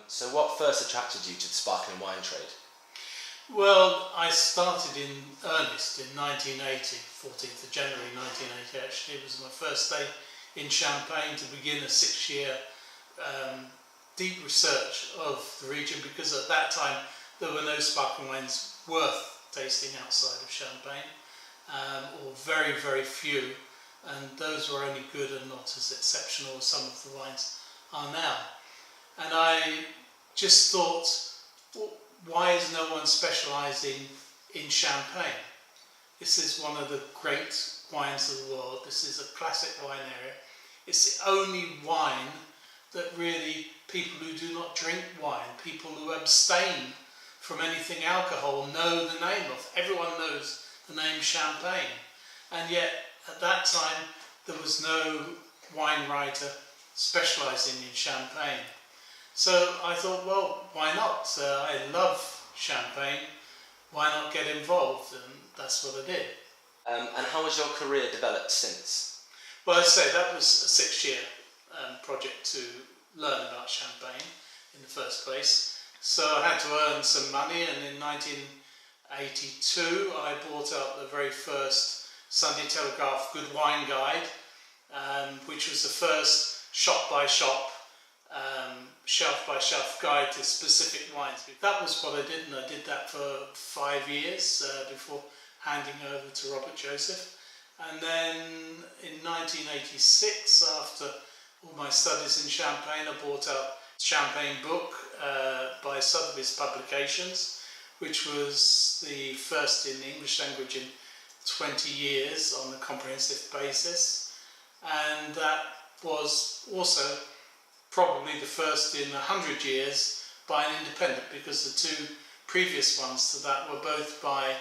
So what first attracted you to the sparkling wine trade? Well, I started in earnest in 1980, 14th of January 1980 actually. It was my first day in Champagne to begin a 6-year deep research of the region, because at that time there were no sparkling wines worth tasting outside of Champagne, or very, very few, and those were only good and not as exceptional as some of the wines are now. And I just thought, well, why is no one specialising in Champagne? This is one of the great wines of the world. This is a classic wine area. It's the only wine that really people who do not drink wine, people who abstain from anything alcohol, know the name of. Everyone knows the name Champagne. And yet at that time there was no wine writer specialising in Champagne. So I thought, well, why not? I love Champagne, why not get involved? And that's what I did. And how has your career developed since? Well, I'd say that was a 6-year project to learn about Champagne in the first place. So I had to earn some money, and in 1982 I bought out the very first Sunday Telegraph Good Wine Guide, which was the first shop-by-shop, shelf-by-shelf guide to specific wines. That was what I did, and I did that for 5 years before handing over to Robert Joseph. And then in 1986, after all my studies in Champagne, I bought out Champagne book by CSWWC Publications, which was the first in the English language in 20 years on a comprehensive basis. And that was also probably the first in 100 years by an independent, because the two previous ones to that were both by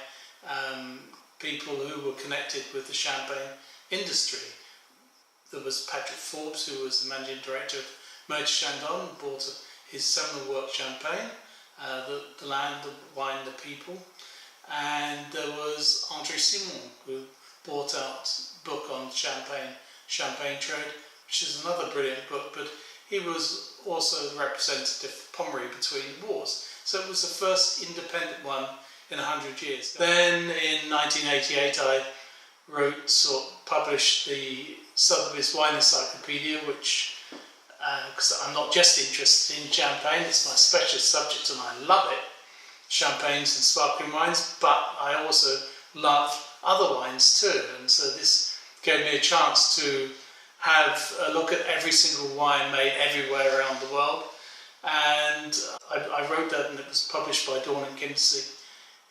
people who were connected with the Champagne industry. There was Patrick Forbes, who was the managing director of Moët Chandon, bought his seminal work Champagne, the land, the wine, the people. And there was André Simon, who bought out a book on Champagne trade, which is another brilliant book, but he was also the representative of Pommery between wars. So it was the first independent one in 100 years. Then in 1988 I wrote or published the CSWWC Wine Encyclopedia, which, because I'm not just interested in Champagne, it's my specialist subject and I love it, champagnes and sparkling wines, but I also love other wines too. And so this gave me a chance to have a look at every single wine made everywhere around the world. And I wrote that, and it was published by Dawn and Kinsey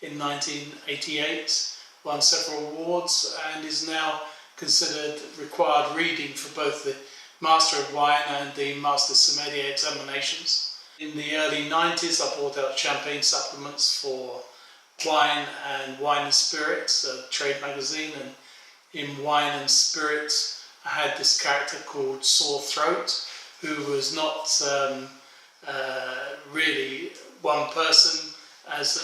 in 1988, won several awards, and is now considered required reading for both the Master of Wine and the Master Sommelier examinations. In the early 90s I brought out Champagne supplements for Wine and Wine and Spirits, a trade magazine, and in Wine and Spirits I had this character called Sore Throat, who was not really one person as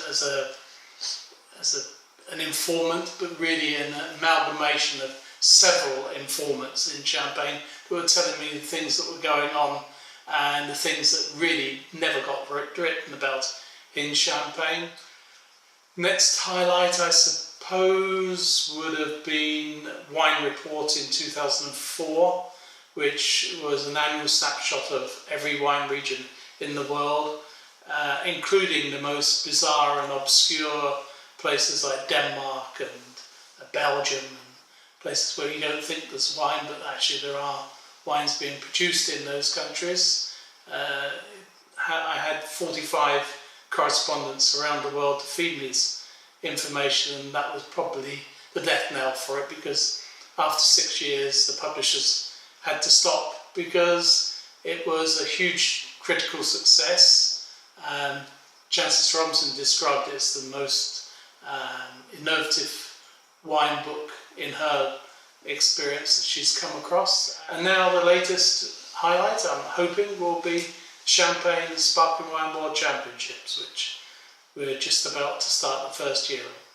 an informant, but really an amalgamation of several informants in Champagne who were telling me the things that were going on and the things that really never got written about in Champagne. Next highlight, I suppose, would have been Wine Report in 2004, which was an annual snapshot of every wine region in the world, including the most bizarre and obscure places like Denmark and Belgium, and places where you don't think there's wine, but actually there are wines being produced in those countries. I had 45 correspondents around the world to feed me this information, and that was probably the death knell for it, because after 6 years the publishers had to stop because it was a huge critical success. Chances Robinson described it as the most innovative wine book in her experience that she's come across. And now the latest highlight, I'm hoping, will be Champagne Sparkling Wine World Championships, which we're just about to start the first year of.